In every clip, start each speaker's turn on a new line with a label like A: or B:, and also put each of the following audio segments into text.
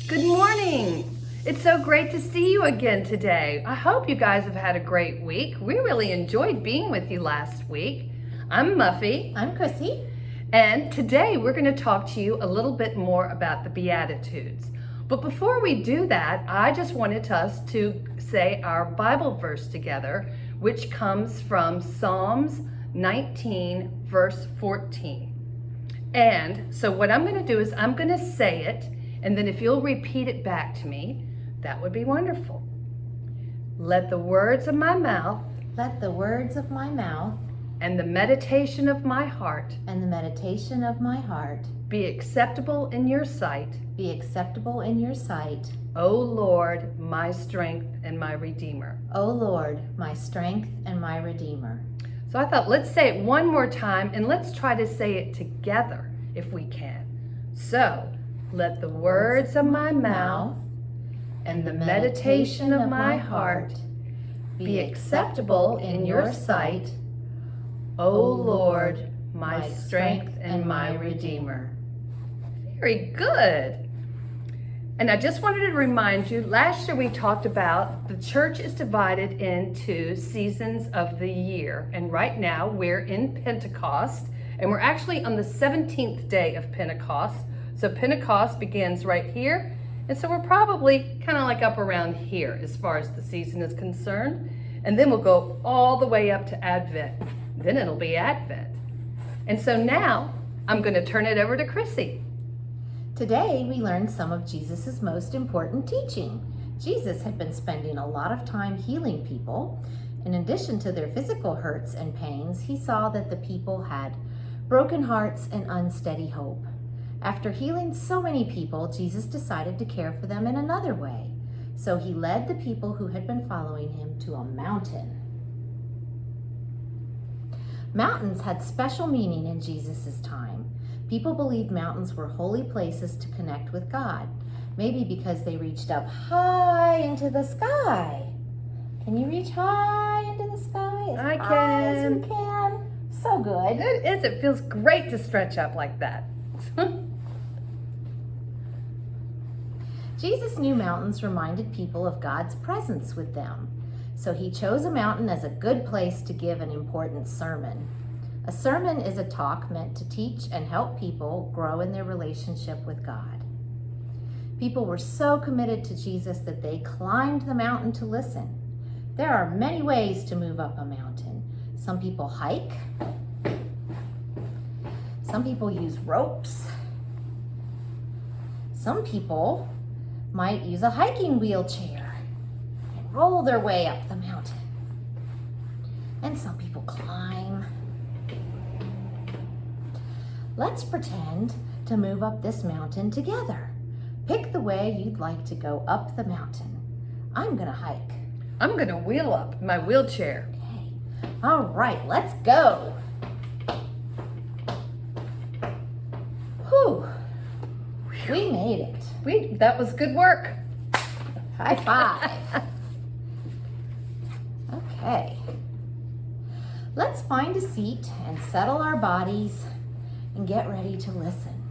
A: Good morning. It's so great to see you again today. I hope you guys have had a great week. We really enjoyed being with you last week. I'm Muffy.
B: I'm Chrissy.
A: And today we're going to talk to you a little bit more about the Beatitudes. But before we do that, I just wanted us to say our Bible verse together, which comes from Psalms 19, verse 14. And so what I'm going to do is I'm going to say it, and then if you'll repeat it back to me, that would be wonderful. Let the words of my mouth
B: Let the words of my mouth
A: and the meditation of my heart
B: and the meditation of my heart
A: be acceptable in your sight,
B: be acceptable in your sight,
A: O Lord, my strength and my Redeemer.
B: O Lord, my strength and my Redeemer.
A: So I thought, let's say it one more time, and let's try to say it together if we can. So, let the words of my mouth and the meditation of my heart be acceptable in your sight, O Lord, my strength and my Redeemer. Very good. And I just wanted to remind you, last year we talked about the church is divided into seasons of the year. And right now we're in Pentecost, and we're actually on the 17th day of Pentecost. So Pentecost begins right here. And so we're probably kind of like up around here as far as the season is concerned. And then we'll go all the way up to Advent. Then it'll be Advent. And so now I'm going to turn it over to Chrissy.
B: Today we learned some of Jesus' most important teaching. Jesus had been spending a lot of time healing people. In addition to their physical hurts and pains, he saw that the people had broken hearts and unsteady hope. After healing so many people, Jesus decided to care for them in another way. So he led the people who had been following him to a mountain. Mountains had special meaning in Jesus' time. People believed mountains were holy places to connect with God, maybe because they reached up high into the sky. Can you reach high into the sky?
A: I
B: High as you
A: can.
B: can. So good.
A: It is. It feels great to stretch up like that.
B: Jesus knew mountains reminded people of God's presence with them, so he chose a mountain as a good place to give an important sermon. A sermon is a talk meant to teach and help people grow in their relationship with God. People were so committed to Jesus that they climbed the mountain to listen. There are many ways to move up a mountain. Some people hike. Some people use ropes. Some people might use a hiking wheelchair and roll their way up the mountain. And some people climb. Let's pretend to move up this mountain together. Pick the way you'd like to go up the mountain. I'm gonna hike.
A: I'm going to wheel up my wheelchair.
B: Okay. All right, let's go. Whew. We made it.
A: That was good work.
B: High five. Okay. Let's find a seat and settle our bodies and get ready to listen.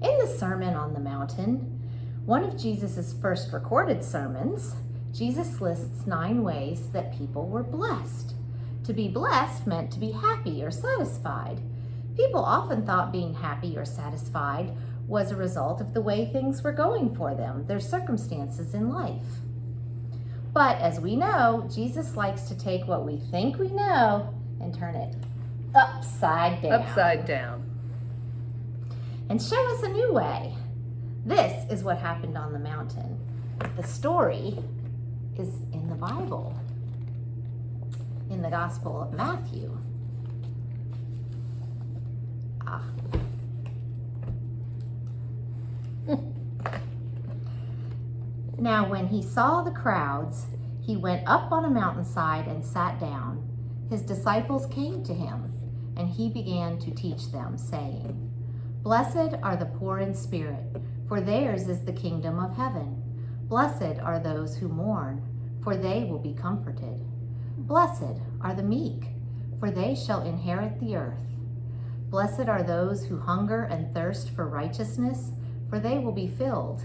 B: In the Sermon on the Mountain, one of Jesus' first recorded sermons, Jesus lists 9 ways that people were blessed. To be blessed meant to be happy or satisfied. People often thought being happy or satisfied was a result of the way things were going for them, their circumstances in life. But as we know, Jesus likes to take what we think we know and turn it upside down.
A: Upside down.
B: And show us a new way. This is what happened on the mountain. The story is in the Bible, in the Gospel of Matthew. Now, when he saw the crowds, he went up on a mountainside and sat down. His disciples came to him, and he began to teach them, saying, "Blessed are the poor in spirit, for theirs is the kingdom of heaven. Blessed are those who mourn, for they will be comforted. Blessed are the meek, for they shall inherit the earth. Blessed are those who hunger and thirst for righteousness, for they will be filled.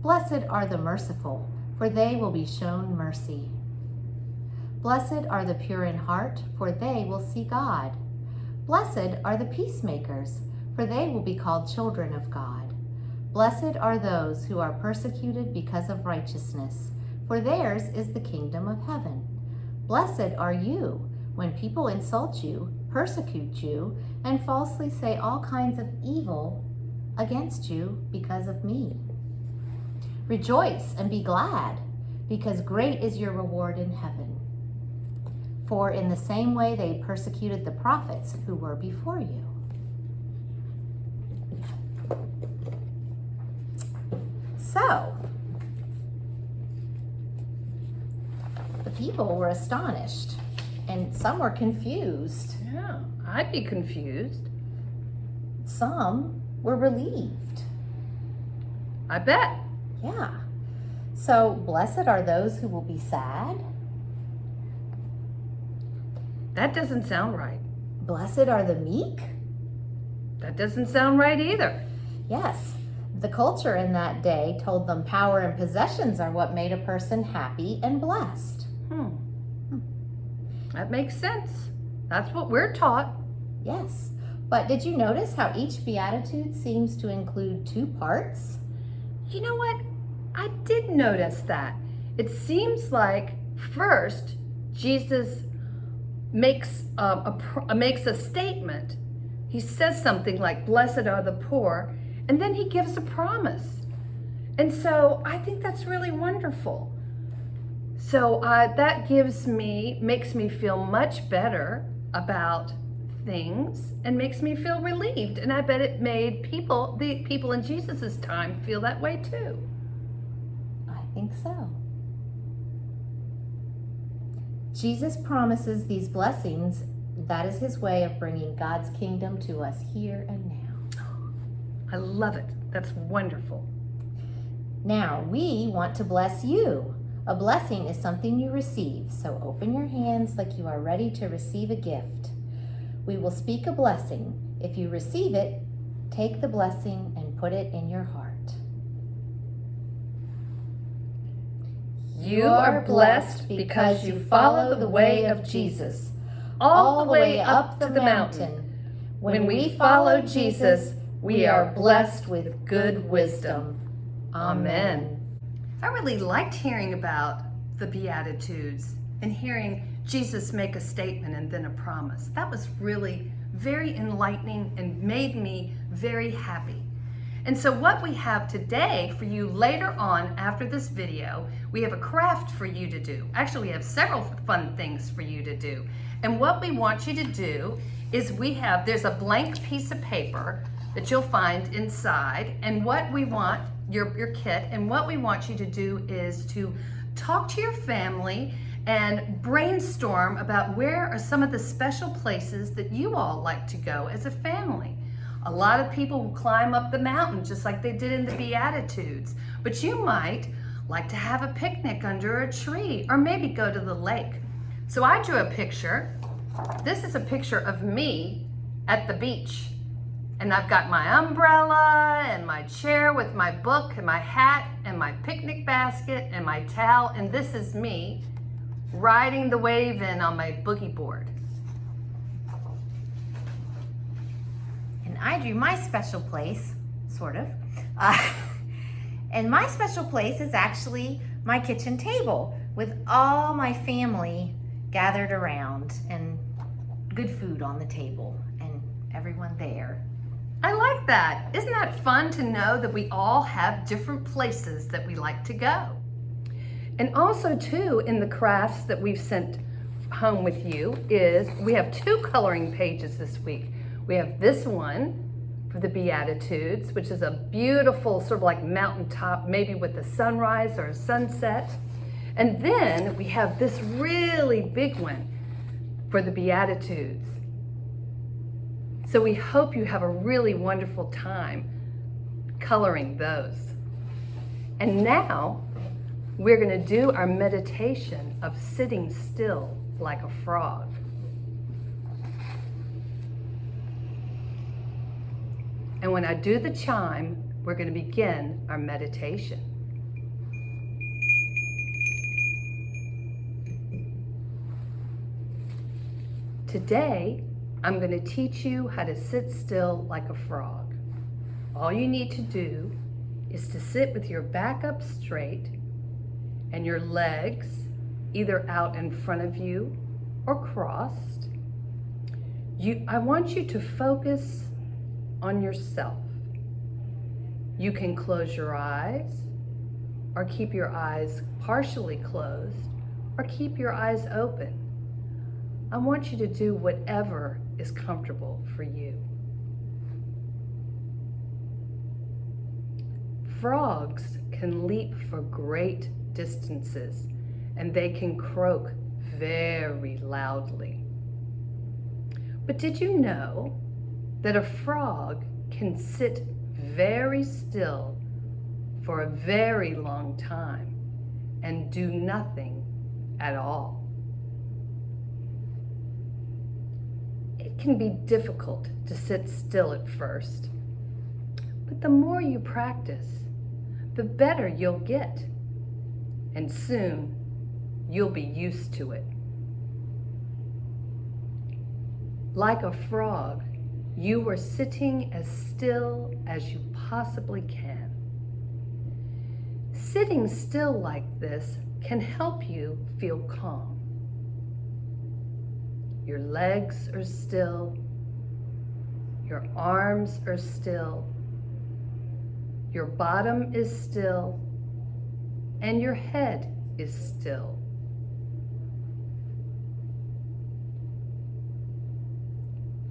B: Blessed are the merciful, for they will be shown mercy. Blessed are the pure in heart, for they will see God. Blessed are the peacemakers, for they will be called children of God. Blessed are those who are persecuted because of righteousness, for theirs is the kingdom of heaven. Blessed are you when people insult you, persecute you, and falsely say all kinds of evil against you because of me. Rejoice and be glad, because great is your reward in heaven. For in the same way they persecuted the prophets who were before you. So, the people were astonished, and some were confused.
A: Yeah, I'd be confused.
B: Some were relieved.
A: I bet.
B: Yeah. So, blessed are those who will be sad.
A: That doesn't sound right.
B: Blessed are the meek.
A: That doesn't sound right either.
B: Yes. The culture in that day told them power and possessions are what made a person happy and blessed.
A: That makes sense. That's what we're taught.
B: Yes. But did you notice how each beatitude seems to include two parts?
A: You know what? I did notice that. It seems like first Jesus makes a statement. He says something like, "Blessed are the poor," and then he gives a promise. And so I think that's really wonderful. So that makes me feel much better about things and makes me feel relieved. And I bet it made the people in Jesus's time feel that way too.
B: I think so. Jesus promises these blessings. That is his way of bringing God's kingdom to us here and now.
A: I love it. That's wonderful.
B: Now, we want to bless you. A blessing is something you receive, so open your hands like you are ready to receive a gift. We will speak a blessing. If you receive it, take the blessing and put it in your heart.
A: You are blessed because you follow the way of Jesus, all the way up to the mountain. When we follow Jesus, we are blessed with good wisdom. Amen. I really liked hearing about the Beatitudes and hearing Jesus make a statement and then a promise. That was really very enlightening and made me very happy. And so what we have today for you later on after this video, we have a craft for you to do. Actually, we have several fun things for you to do. And what we want you to do is there's a blank piece of paper that you'll find inside, and what we want, your kit, and what we want you to do is to talk to your family and brainstorm about where are some of the special places that you all like to go as a family. A lot of people will climb up the mountain just like they did in the Beatitudes, but you might like to have a picnic under a tree or maybe go to the lake. So I drew a picture. This is a picture of me at the beach. And I've got my umbrella and my chair with my book and my hat and my picnic basket and my towel. And this is me riding the wave in on my boogie board.
B: And I drew my special place, sort of. And my special place is actually my kitchen table with all my family gathered around and good food on the table and everyone there.
A: I like that. Isn't that fun to know that we all have different places that we like to go? And also too, in the crafts that we've sent home with you we have 2 coloring pages this week. We have this one for the Beatitudes, which is a beautiful sort of like mountaintop, maybe with a sunrise or a sunset. And then we have this really big one for the Beatitudes. So we hope you have a really wonderful time coloring those. And now we're going to do our meditation of sitting still like a frog. And when I do the chime, we're going to begin our meditation. Today, I'm going to teach you how to sit still like a frog. All you need to do is to sit with your back up straight and your legs either out in front of you or crossed. I want you to focus on yourself. You can close your eyes or keep your eyes partially closed or keep your eyes open. I want you to do whatever is comfortable for you. Frogs can leap for great distances and they can croak very loudly. But did you know that a frog can sit very still for a very long time and do nothing at all? It can be difficult to sit still at first, but the more you practice, the better you'll get, and soon you'll be used to it. Like a frog, you are sitting as still as you possibly can. Sitting still like this can help you feel calm. Your legs are still, your arms are still, your bottom is still, and your head is still.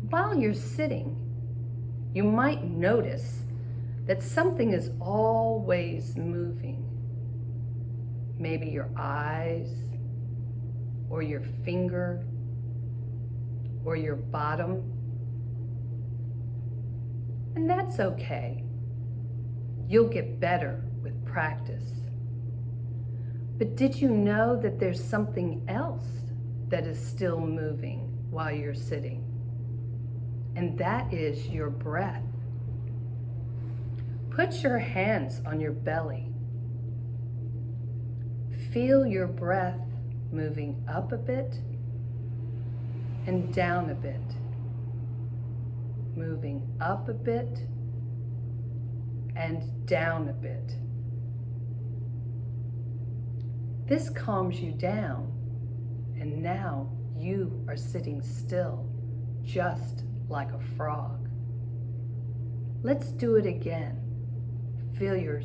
A: While you're sitting, you might notice that something is always moving. Maybe your eyes, or your finger, or your bottom. And that's okay. You'll get better with practice. But did you know that there's something else that is still moving while you're sitting? And that is your breath. Put your hands on your belly. Feel your breath moving up a bit and down a bit. Moving up a bit and down a bit. This calms you down, and now you are sitting still, just like a frog. Let's do it again. Feel your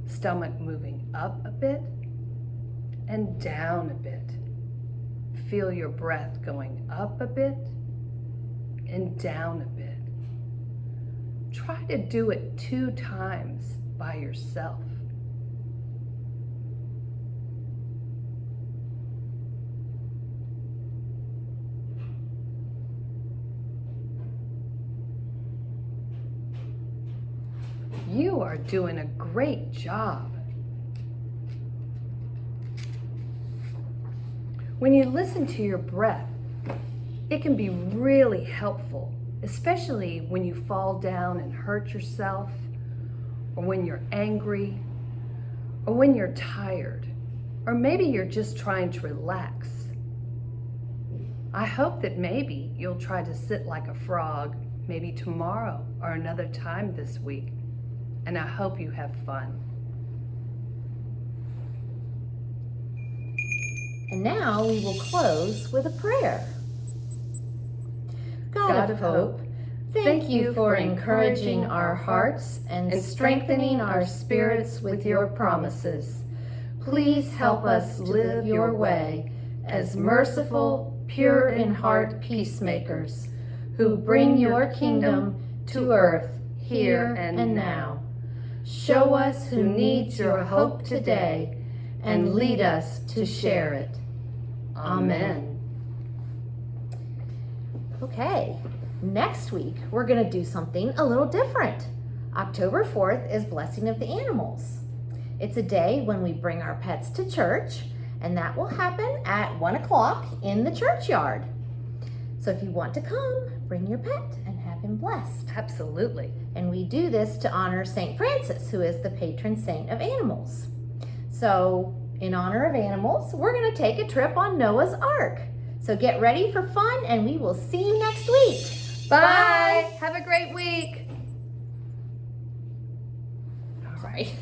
A: stomach moving up a bit and down a bit. Feel your breath going up a bit and down a bit. Try to do it 2 times by yourself. You are doing a great job. When you listen to your breath, it can be really helpful, especially when you fall down and hurt yourself, or when you're angry, or when you're tired, or maybe you're just trying to relax. I hope that maybe you'll try to sit like a frog, maybe tomorrow or another time this week. And I hope you have fun.
B: And now we will close with a prayer.
A: God of hope,
B: thank you for encouraging our hearts and strengthening our spirits with your promises. Please help us live your way as merciful, pure in heart peacemakers who bring your kingdom to earth here and now. Show us who needs your hope today and lead us to share it. Amen. Okay, next week we're going to do something a little different. October 4th is Blessing of the Animals. It's a day when we bring our pets to church, and that will happen at 1 o'clock in the churchyard. So if you want to come, bring your pet and have him blessed.
A: Absolutely.
B: And we do this to honor St. Francis, who is the patron saint of animals. So in honor of animals, we're going to take a trip on Noah's Ark. So get ready for fun, and we will see you next week.
A: Bye. Have a great week. All right.